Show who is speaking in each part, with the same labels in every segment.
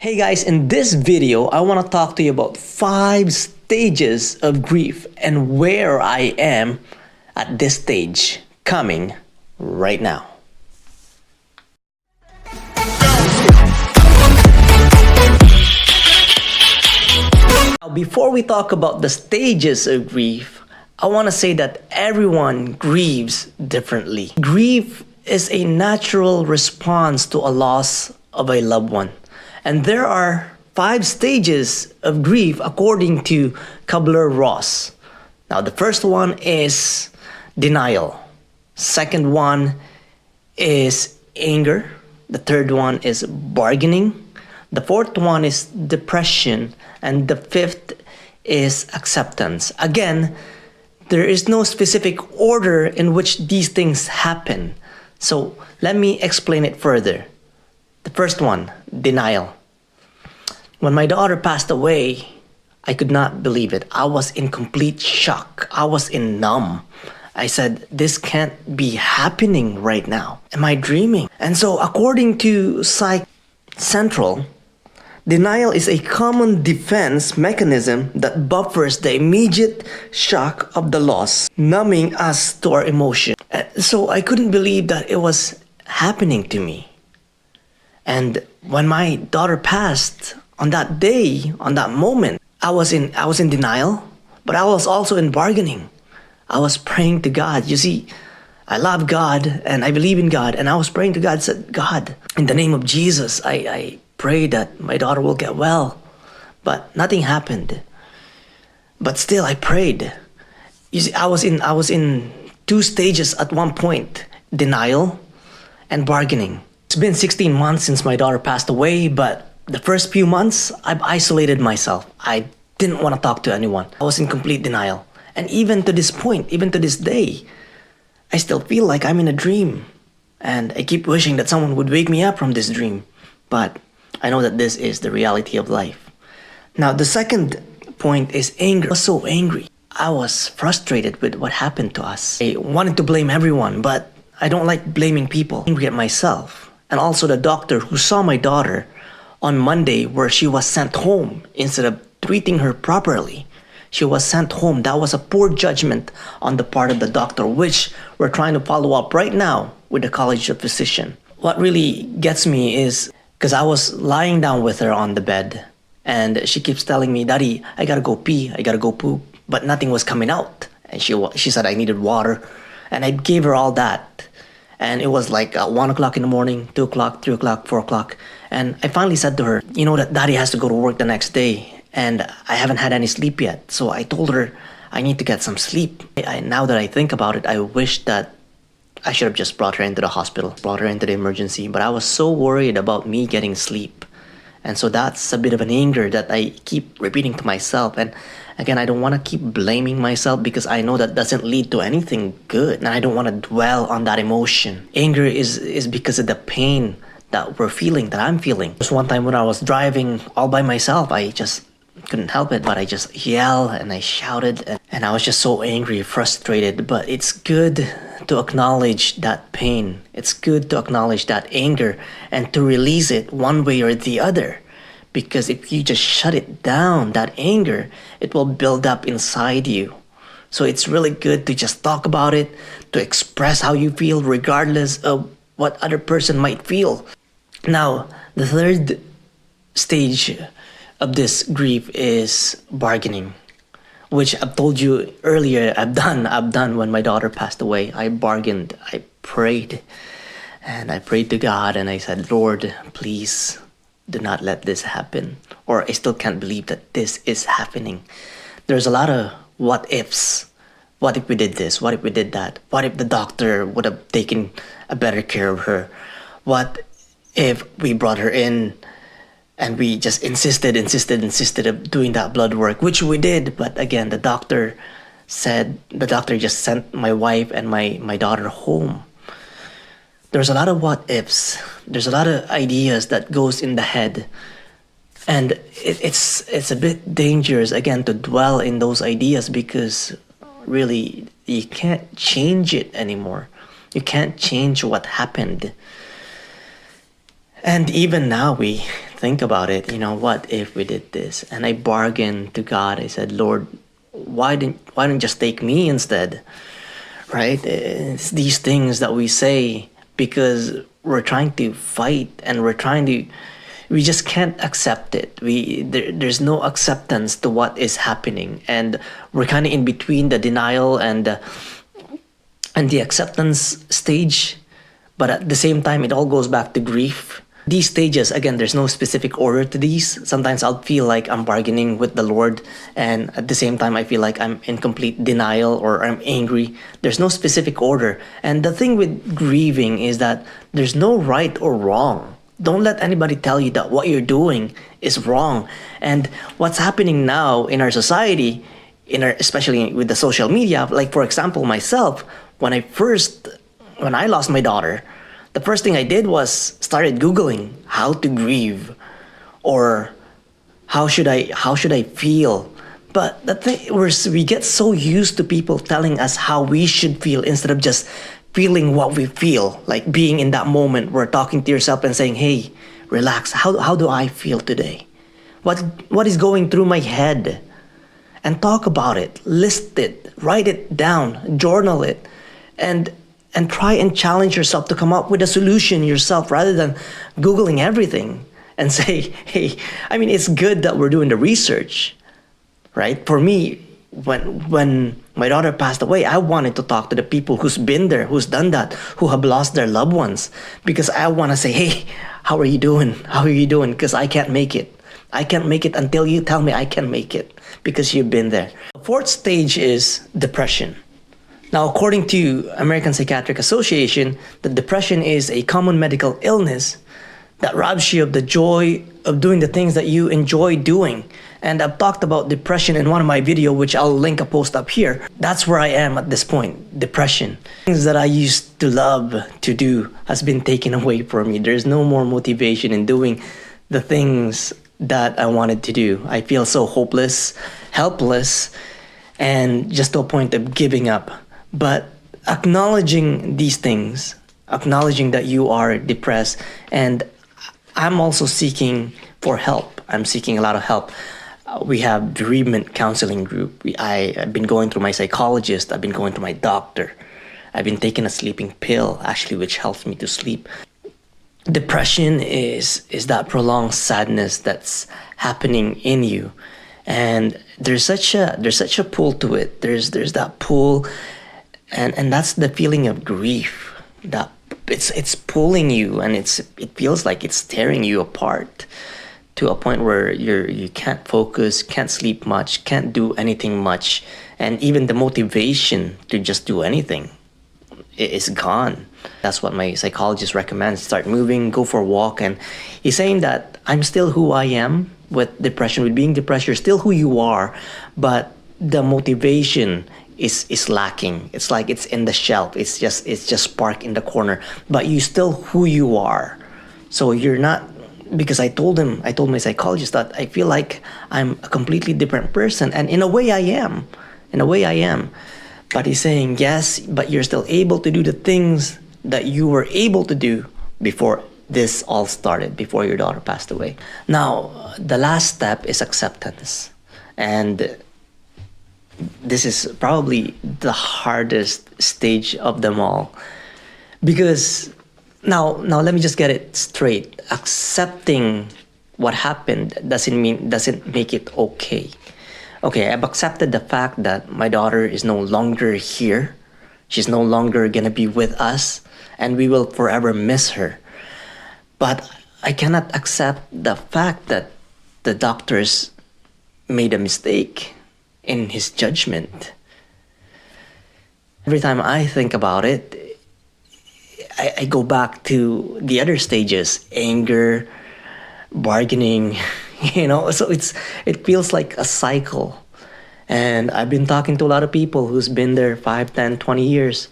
Speaker 1: Hey guys, in this video, I want to talk to you about 5 stages of grief and where I am at this stage coming right now. Now, before we talk about the stages of grief, I want to say that everyone grieves differently. Grief is a natural response to a loss of a loved one. And there are 5 stages of grief according to Kubler-Ross. Now, the first one is denial. Second one is anger. The third one is bargaining. The fourth one is depression. And the fifth is acceptance. Again, there is no specific order in which these things happen. So let me explain it further. The first one, denial. When my daughter passed away, I could not believe it. I was in complete shock. I was in numb. I said, this can't be happening right now. Am I dreaming? And so according to Psych Central, denial is a common defense mechanism that buffers the immediate shock of the loss, numbing us to our emotion. So I couldn't believe that it was happening to me. And when my daughter passed, on that day, on that moment, I was in denial, but I was also in bargaining. I was praying to God. You see, I love God and I believe in God, and I was praying to God, said, God, in the name of Jesus, I pray that my daughter will get well. But nothing happened. But still I prayed. You see, I was in 2 stages at one point, denial and bargaining. It's been 16 months since my daughter passed away, but the first few months, I've isolated myself. I didn't want to talk to anyone. I was in complete denial. And even to this point, even to this day, I still feel like I'm in a dream. And I keep wishing that someone would wake me up from this dream. But I know that this is the reality of life. Now, the second point is anger. I was so angry. I was frustrated with what happened to us. I wanted to blame everyone, but I don't like blaming people. I'm angry at myself. And also the doctor who saw my daughter on Monday, where she was sent home instead of treating her properly. She was sent home. That was a poor judgment on the part of the doctor, which we're trying to follow up right now with the College of Physicians. What really gets me is because I was lying down with her on the bed, and she keeps telling me, Daddy, I gotta go pee, I gotta go poop, but nothing was coming out. And she said I needed water, and I gave her all that. And it was like 1 o'clock in the morning, 2 o'clock, 3 o'clock, 4 o'clock. And I finally said to her, you know that Daddy has to go to work the next day, and I haven't had any sleep yet. So I told her I need to get some sleep. Now that I think about it, I wish that I should have just brought her into the hospital, brought her into the emergency. But I was so worried about me getting sleep. And so that's a bit of an anger that I keep repeating to myself. And again, I don't want to keep blaming myself because I know that doesn't lead to anything good. And I don't want to dwell on that emotion. Anger is because of the pain that we're feeling, that I'm feeling. Just one time when I was driving all by myself, I just couldn't help it, but I just yelled and I shouted, and I was just so angry, frustrated. But it's good to acknowledge that pain. It's good to acknowledge that anger and to release it one way or the other. Because if you just shut it down, that anger, it will build up inside you. So it's really good to just talk about it, to express how you feel regardless of what other person might feel. Now, the third stage of this grief is bargaining, which I've told you earlier, I've done when my daughter passed away. I bargained, I prayed, and I prayed to God, and I said, Lord, please do not let this happen. Or I still can't believe that this is happening. There's a lot of what ifs. What if we did this? What if we did that? What if the doctor would have taken a better care of her? What if we brought her in and we just insisted of doing that blood work, which we did. But again, the doctor just sent my wife and my daughter home. There's a lot of what ifs. There's a lot of ideas that goes in the head. And it's a bit dangerous, again, to dwell in those ideas because really you can't change it anymore. You can't change what happened. And even now we think about it, what if we did this? And I bargained to God. I said, Lord, why don't just take me instead? Right? It's these things that we say because we're trying to fight and we just can't accept it. There's no acceptance to what is happening, and we're kind of in between the denial and the acceptance stage. But at the same time, it all goes back to grief. These stages, again, there's no specific order to these. Sometimes I'll feel like I'm bargaining with the Lord, and at the same time, I feel like I'm in complete denial or I'm angry. There's no specific order. And the thing with grieving is that there's no right or wrong. Don't let anybody tell you that what you're doing is wrong. And what's happening now in our society, especially with the social media, like for example, myself, when I lost my daughter, the first thing I did was started Googling how to grieve, or how should I feel. But the thing, we get so used to people telling us how we should feel instead of just feeling what we feel, like being in that moment where talking to yourself and saying, hey, relax, how do I feel today? What is going through my head? And talk about it, list it, write it down, journal it, and try and challenge yourself to come up with a solution yourself rather than Googling everything and say, hey, I mean, it's good that we're doing the research, right? For me, when my daughter passed away, I wanted to talk to the people who's been there, who's done that, who have lost their loved ones, because I want to say, hey, how are you doing? How are you doing? Because I can't make it. I can't make it until you tell me I can make it, because you've been there. The fourth stage is depression. Now, according to American Psychiatric Association, the depression is a common medical illness that robs you of the joy of doing the things that you enjoy doing. And I've talked about depression in one of my videos, which I'll link a post up here. That's where I am at this point, depression. Things that I used to love to do has been taken away from me. There's no more motivation in doing the things that I wanted to do. I feel so hopeless, helpless, and just to a point of giving up. But acknowledging these things, acknowledging that you are depressed, and I'm also seeking for help. I'm seeking a lot of help. We have bereavement counseling group. I've been going through my psychologist. I've been going to my doctor. I've been taking a sleeping pill, actually, which helps me to sleep. Depression is that prolonged sadness that's happening in you, and there's such a pull to it. There's that pull, and that's the feeling of grief. That it's pulling you, and it feels like it's tearing you apart to a point where you can't focus, can't sleep much, can't do anything much, and even the motivation to just do anything is gone. That's what my psychologist recommends. Start moving, go for a walk. And he's saying that I'm still who I am with depression. With being depressed, you're still who you are, but the motivation is lacking. It's like it's in the shelf. It's just parked in the corner, but you still who you are. So you're not, because I told my psychologist that I feel like I'm a completely different person. And in a way I am. But he's saying, yes, but you're still able to do the things that you were able to do before this all started, before your daughter passed away. Now, the last step is acceptance. And this is probably the hardest stage of them all. Because now let me just get it straight. Accepting what happened doesn't make it okay. Okay, I've accepted the fact that my daughter is no longer here. She's no longer gonna be with us, and we will forever miss her. But I cannot accept the fact that the doctors made a mistake in his judgment. Every time I think about it, I go back to the other stages, anger, bargaining, so it feels like a cycle. And I've been talking to a lot of people who's been there 5, 10, 20 years.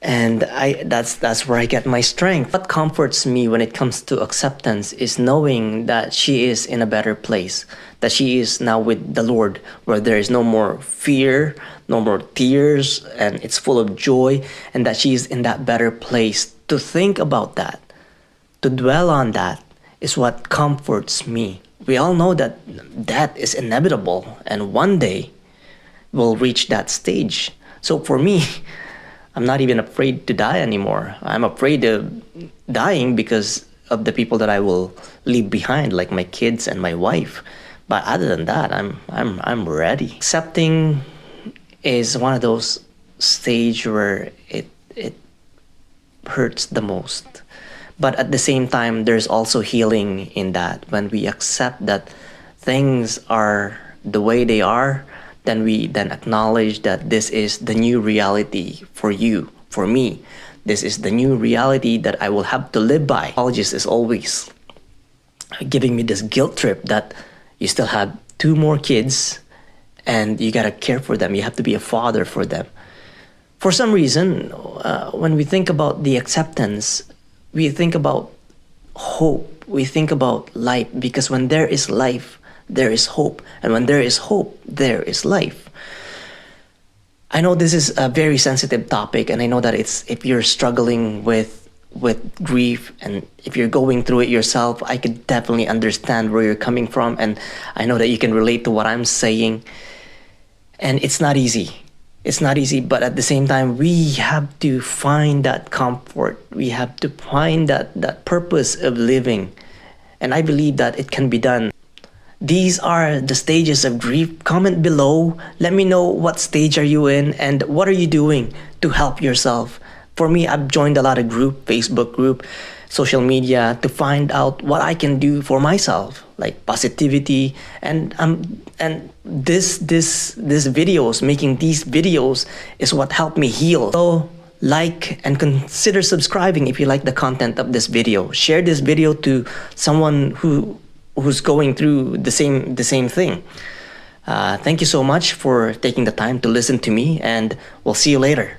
Speaker 1: And that's where I get my strength. What comforts me when it comes to acceptance is knowing that she is in a better place, that she is now with the Lord, where there is no more fear, no more tears, and it's full of joy, and that she is in that better place to think about that, To dwell on that is what comforts me. We all know that death is inevitable, and one day we'll reach that stage. So for me, I'm not even afraid to die anymore. I'm afraid of dying because of the people that I will leave behind, like my kids and my wife. But other than that, I'm ready. Accepting is one of those stage where it hurts the most. But at the same time, there's also healing in that. When we accept that things are the way they are, then we then acknowledge that this is the new reality for you, for me. This is the new reality that I will have to live by. Psychologist is always giving me this guilt trip that you still have two more kids and you gotta care for them. You have to be a father for them. For some reason, when we think about the acceptance, we think about hope. We think about life, because when there is life, there is hope. And when there is hope, there is life. I know this is a very sensitive topic, and I know that if you're struggling with grief and if you're going through it yourself, I could definitely understand where you're coming from, and I know that you can relate to what I'm saying. And it's not easy. It's not easy, but at the same time, we have to find that comfort. We have to find that purpose of living. And I believe that it can be done. These are the stages of grief. Comment below. Let me know what stage are you in and what are you doing to help yourself. For me, I've joined a lot of Facebook group, social media, to find out what I can do for myself, like positivity, and this videos, making these videos is what helped me heal. So like and consider subscribing if you like the content of this video. Share this video to someone who's going through the same thing. Thank you so much for taking the time to listen to me, and we'll see you later.